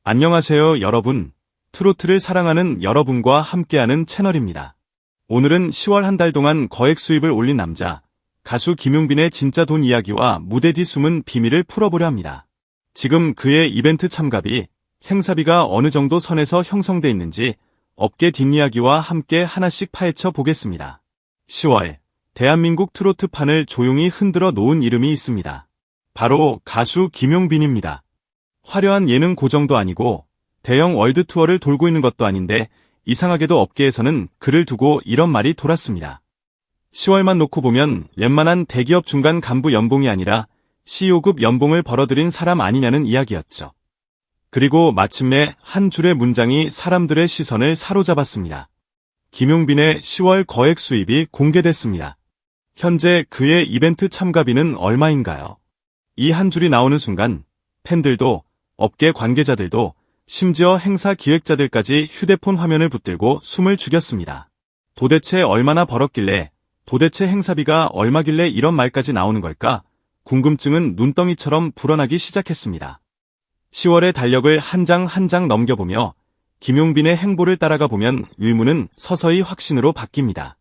안녕하세요, 여러분. 트로트를 사랑하는 여러분과 함께하는 채널입니다. 오늘은 10월 한 달 동안 거액 수입을 올린 남자, 가수 김용빈의 진짜 돈 이야기와 무대 뒤 숨은 비밀을 풀어보려 합니다. 지금 그의 이벤트 참가비, 행사비가 어느 정도 선에서 형성돼 있는지 업계 뒷이야기와 함께 하나씩 파헤쳐 보겠습니다. 10월, 대한민국 트로트판을 조용히 흔들어 놓은 이름이 있습니다. 바로 가수 김용빈입니다. 화려한 예능 고정도 아니고 대형 월드 투어를 돌고 있는 것도 아닌데 이상하게도 업계에서는 그를 두고 이런 말이 돌았습니다. 10월만 놓고 보면 웬만한 대기업 중간 간부 연봉이 아니라 CEO급 연봉을 벌어들인 사람 아니냐는 이야기였죠. 그리고 마침내 한 줄의 문장이 사람들의 시선을 사로잡았습니다. 김용빈의 10월 거액 수입이 공개됐습니다. 현재 그의 이벤트 참가비는 얼마인가요? 이 한 줄이 나오는 순간 팬들도 업계 관계자들도 심지어 행사 기획자들까지 휴대폰 화면을 붙들고 숨을 죽였습니다. 도대체 얼마나 벌었길래, 도대체 행사비가 얼마길래 이런 말까지 나오는 걸까? 궁금증은 눈덩이처럼 불어나기 시작했습니다. 10월의 달력을 한 장 한 장 넘겨보며 김용빈의 행보를 따라가 보면 의문은 서서히 확신으로 바뀝니다.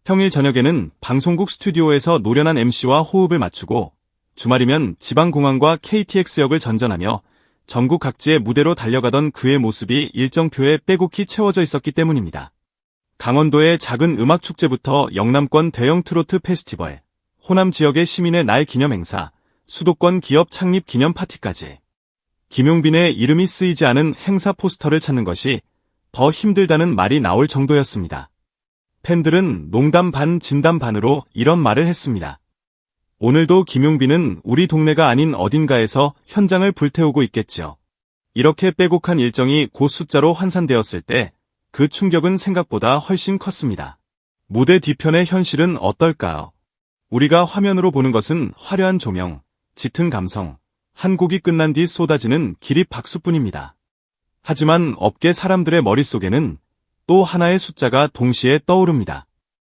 평일 저녁에는 방송국 스튜디오에서 노련한 MC와 호흡을 맞추고 주말이면 지방공항과 KTX역을 전전하며 전국 각지의 무대로 달려가던 그의 모습이 일정표에 빼곡히 채워져 있었기 때문입니다. 강원도의 작은 음악축제부터 영남권 대형 트로트 페스티벌, 호남 지역의 시민의 날 기념 행사, 수도권 기업 창립 기념 파티까지 김용빈의 이름이 쓰이지 않은 행사 포스터를 찾는 것이 더 힘들다는 말이 나올 정도였습니다. 팬들은 농담 반 진담 반으로 이런 말을 했습니다. 오늘도 김용빈은 우리 동네가 아닌 어딘가에서 현장을 불태우고 있겠죠. 이렇게 빼곡한 일정이 곧 숫자로 환산되었을 때 그 충격은 생각보다 훨씬 컸습니다. 무대 뒤편의 현실은 어떨까요? 우리가 화면으로 보는 것은 화려한 조명, 짙은 감성, 한 곡이 끝난 뒤 쏟아지는 기립 박수뿐입니다. 하지만 업계 사람들의 머릿속에는 또 하나의 숫자가 동시에 떠오릅니다.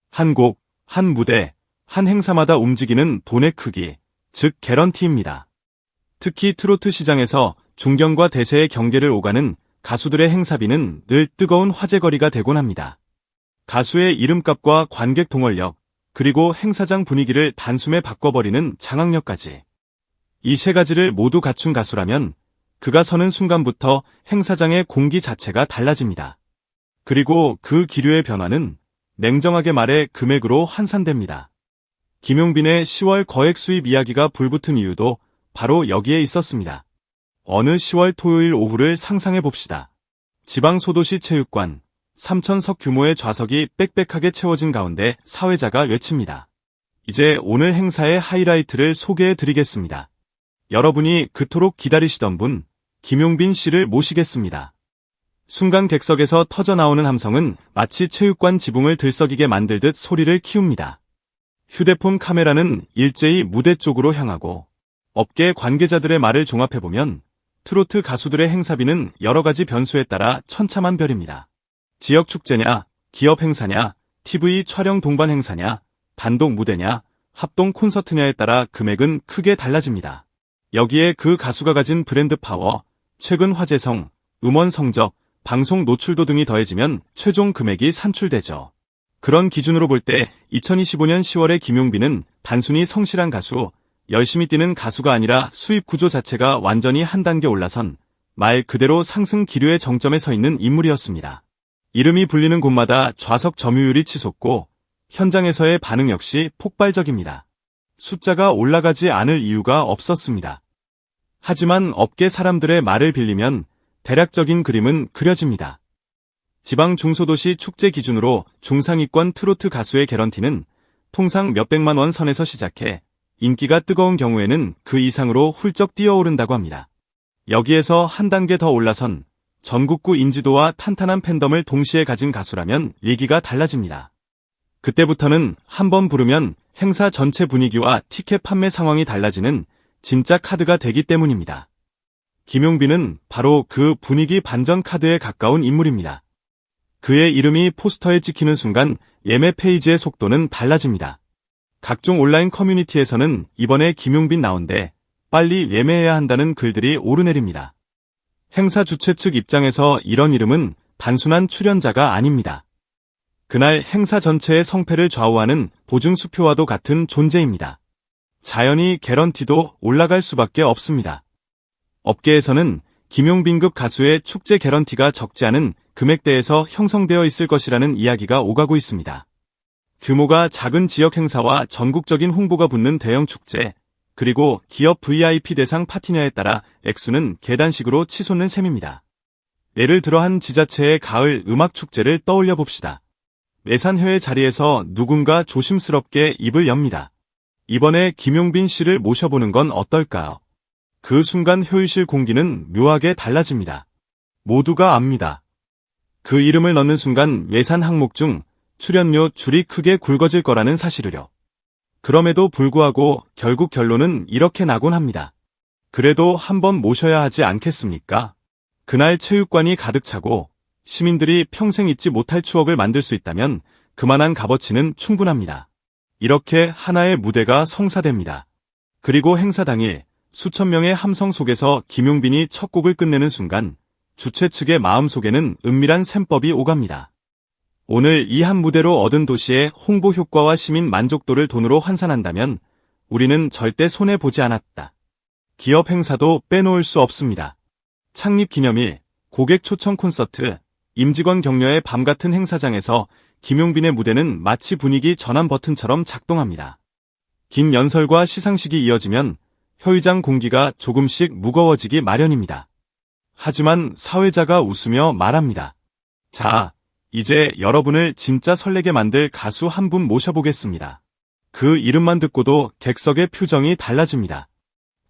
한 곡, 한 무대, 한 행사마다 움직이는 돈의 크기, 즉 개런티입니다. 특히 트로트 시장에서 중견과 대세의 경계를 오가는 가수들의 행사비는 늘 뜨거운 화제거리가 되곤 합니다. 가수의 이름값과 관객 동원력, 그리고 행사장 분위기를 단숨에 바꿔버리는 장악력까지. 이 세 가지를 모두 갖춘 가수라면 그가 서는 순간부터 행사장의 공기 자체가 달라집니다. 그리고 그 기류의 변화는 냉정하게 말해 금액으로 환산됩니다. 김용빈의 10월 거액 수입 이야기가 불붙은 이유도 바로 여기에 있었습니다. 어느 10월 토요일 오후를 상상해봅시다. 지방 소도시 체육관, 3,000석 규모의 좌석이 빽빽하게 채워진 가운데 사회자가 외칩니다. 이제 오늘 행사의 하이라이트를 소개해드리겠습니다. 여러분이 그토록 기다리시던 분, 김용빈 씨를 모시겠습니다. 순간 객석에서 터져나오는 함성은 마치 체육관 지붕을 들썩이게 만들듯 소리를 키웁니다. 휴대폰 카메라는 일제히 무대 쪽으로 향하고 업계 관계자들의 말을 종합해보면 트로트 가수들의 행사비는 여러 가지 변수에 따라 천차만별입니다. 지역 축제냐, 기업 행사냐, TV 촬영 동반 행사냐, 단독 무대냐, 합동 콘서트냐에 따라 금액은 크게 달라집니다. 여기에 그 가수가 가진 브랜드 파워, 최근 화제성, 음원 성적, 방송 노출도 등이 더해지면 최종 금액이 산출되죠. 그런 기준으로 볼 때 2025년 10월의 김용빈은 단순히 성실한 가수, 열심히 뛰는 가수가 아니라 수입 구조 자체가 완전히 한 단계 올라선 말 그대로 상승 기류의 정점에 서 있는 인물이었습니다. 이름이 불리는 곳마다 좌석 점유율이 치솟고 현장에서의 반응 역시 폭발적입니다. 숫자가 올라가지 않을 이유가 없었습니다. 하지만 업계 사람들의 말을 빌리면 대략적인 그림은 그려집니다. 지방 중소도시 축제 기준으로 중상위권 트로트 가수의 개런티는 통상 몇백만 원 선에서 시작해 인기가 뜨거운 경우에는 그 이상으로 훌쩍 뛰어오른다고 합니다. 여기에서 한 단계 더 올라선 전국구 인지도와 탄탄한 팬덤을 동시에 가진 가수라면 얘기가 달라집니다. 그때부터는 한 번 부르면 행사 전체 분위기와 티켓 판매 상황이 달라지는 진짜 카드가 되기 때문입니다. 김용빈은 바로 그 분위기 반전 카드에 가까운 인물입니다. 그의 이름이 포스터에 찍히는 순간 예매 페이지의 속도는 달라집니다. 각종 온라인 커뮤니티에서는 이번에 김용빈 나온대 빨리 예매해야 한다는 글들이 오르내립니다. 행사 주최 측 입장에서 이런 이름은 단순한 출연자가 아닙니다. 그날 행사 전체의 성패를 좌우하는 보증수표와도 같은 존재입니다. 자연히 개런티도 올라갈 수밖에 없습니다. 업계에서는 김용빈급 가수의 축제 개런티가 적지 않은 금액대에서 형성되어 있을 것이라는 이야기가 오가고 있습니다. 규모가 작은 지역 행사와 전국적인 홍보가 붙는 대형 축제, 그리고 기업 VIP 대상 파티냐에 따라 액수는 계단식으로 치솟는 셈입니다. 예를 들어 한 지자체의 가을 음악축제를 떠올려 봅시다. 예산회의 자리에서 누군가 조심스럽게 입을 엽니다. 이번에 김용빈 씨를 모셔보는 건 어떨까요? 그 순간 효율실 공기는 묘하게 달라집니다. 모두가 압니다. 그 이름을 넣는 순간 예산 항목 중 출연료 줄이 크게 굵어질 거라는 사실을요. 그럼에도 불구하고 결국 결론은 이렇게 나곤 합니다. 그래도 한번 모셔야 하지 않겠습니까? 그날 체육관이 가득 차고 시민들이 평생 잊지 못할 추억을 만들 수 있다면 그만한 값어치는 충분합니다. 이렇게 하나의 무대가 성사됩니다. 그리고 행사 당일 수천 명의 함성 속에서 김용빈이 첫 곡을 끝내는 순간 주최 측의 마음속에는 은밀한 셈법이 오갑니다. 오늘 이 한 무대로 얻은 도시의 홍보 효과와 시민 만족도를 돈으로 환산한다면 우리는 절대 손해보지 않았다. 기업 행사도 빼놓을 수 없습니다. 창립 기념일, 고객 초청 콘서트, 임직원 격려의 밤 같은 행사장에서 김용빈의 무대는 마치 분위기 전환 버튼처럼 작동합니다. 긴 연설과 시상식이 이어지면 회의장 공기가 조금씩 무거워지기 마련입니다. 하지만 사회자가 웃으며 말합니다. 자, 이제 여러분을 진짜 설레게 만들 가수 한 분 모셔보겠습니다. 그 이름만 듣고도 객석의 표정이 달라집니다.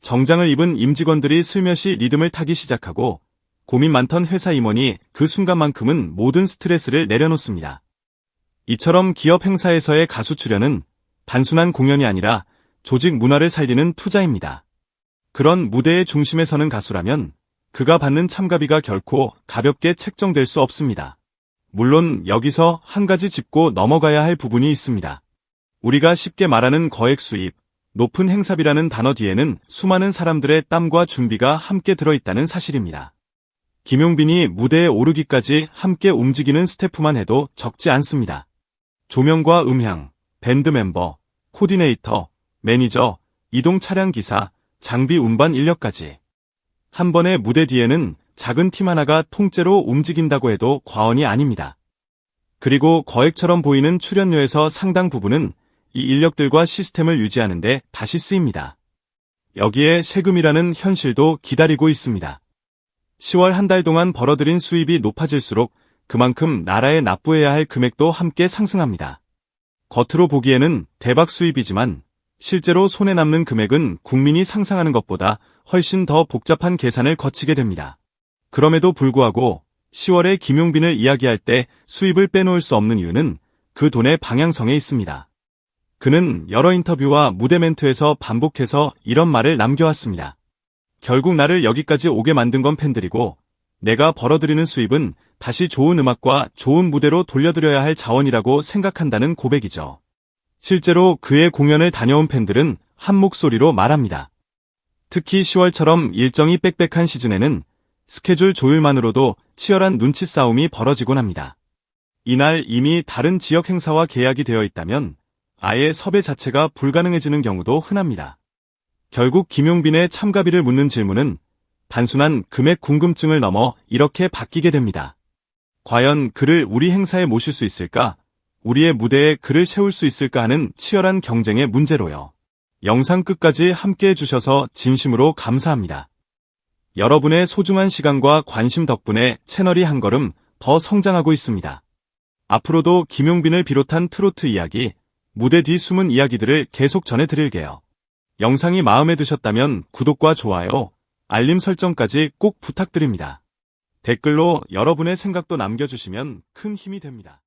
정장을 입은 임직원들이 슬며시 리듬을 타기 시작하고 고민 많던 회사 임원이 그 순간만큼은 모든 스트레스를 내려놓습니다. 이처럼 기업 행사에서의 가수 출연은 단순한 공연이 아니라 조직 문화를 살리는 투자입니다. 그런 무대의 중심에 서는 가수라면 그가 받는 참가비가 결코 가볍게 책정될 수 없습니다. 물론 여기서 한 가지 짚고 넘어가야 할 부분이 있습니다. 우리가 쉽게 말하는 거액 수입, 높은 행사비라는 단어 뒤에는 수많은 사람들의 땀과 준비가 함께 들어있다는 사실입니다. 김용빈이 무대에 오르기까지 함께 움직이는 스태프만 해도 적지 않습니다. 조명과 음향, 밴드 멤버, 코디네이터, 매니저, 이동 차량 기사, 장비 운반 인력까지. 한 번의 무대 뒤에는 작은 팀 하나가 통째로 움직인다고 해도 과언이 아닙니다. 그리고 거액처럼 보이는 출연료에서 상당 부분은 이 인력들과 시스템을 유지하는 데 다시 쓰입니다. 여기에 세금이라는 현실도 기다리고 있습니다. 10월 한 달 동안 벌어들인 수입이 높아질수록 그만큼 나라에 납부해야 할 금액도 함께 상승합니다. 겉으로 보기에는 대박 수입이지만 실제로 손에 남는 금액은 국민이 상상하는 것보다 훨씬 더 복잡한 계산을 거치게 됩니다. 그럼에도 불구하고 10월에 김용빈을 이야기할 때 수입을 빼놓을 수 없는 이유는 그 돈의 방향성에 있습니다. 그는 여러 인터뷰와 무대 멘트에서 반복해서 이런 말을 남겨왔습니다. 결국 나를 여기까지 오게 만든 건 팬들이고 내가 벌어들이는 수입은 다시 좋은 음악과 좋은 무대로 돌려드려야 할 자원이라고 생각한다는 고백이죠. 실제로 그의 공연을 다녀온 팬들은 한 목소리로 말합니다. 특히 10월처럼 일정이 빽빽한 시즌에는 스케줄 조율만으로도 치열한 눈치 싸움이 벌어지곤 합니다. 이날 이미 다른 지역 행사와 계약이 되어 있다면 아예 섭외 자체가 불가능해지는 경우도 흔합니다. 결국 김용빈의 참가비를 묻는 질문은 단순한 금액 궁금증을 넘어 이렇게 바뀌게 됩니다. 과연 그를 우리 행사에 모실 수 있을까? 우리의 무대에 그를 세울 수 있을까 하는 치열한 경쟁의 문제로요. 영상 끝까지 함께 해주셔서 진심으로 감사합니다. 여러분의 소중한 시간과 관심 덕분에 채널이 한 걸음 더 성장하고 있습니다. 앞으로도 김용빈을 비롯한 트로트 이야기, 무대 뒤 숨은 이야기들을 계속 전해드릴게요. 영상이 마음에 드셨다면 구독과 좋아요, 알림 설정까지 꼭 부탁드립니다. 댓글로 여러분의 생각도 남겨주시면 큰 힘이 됩니다.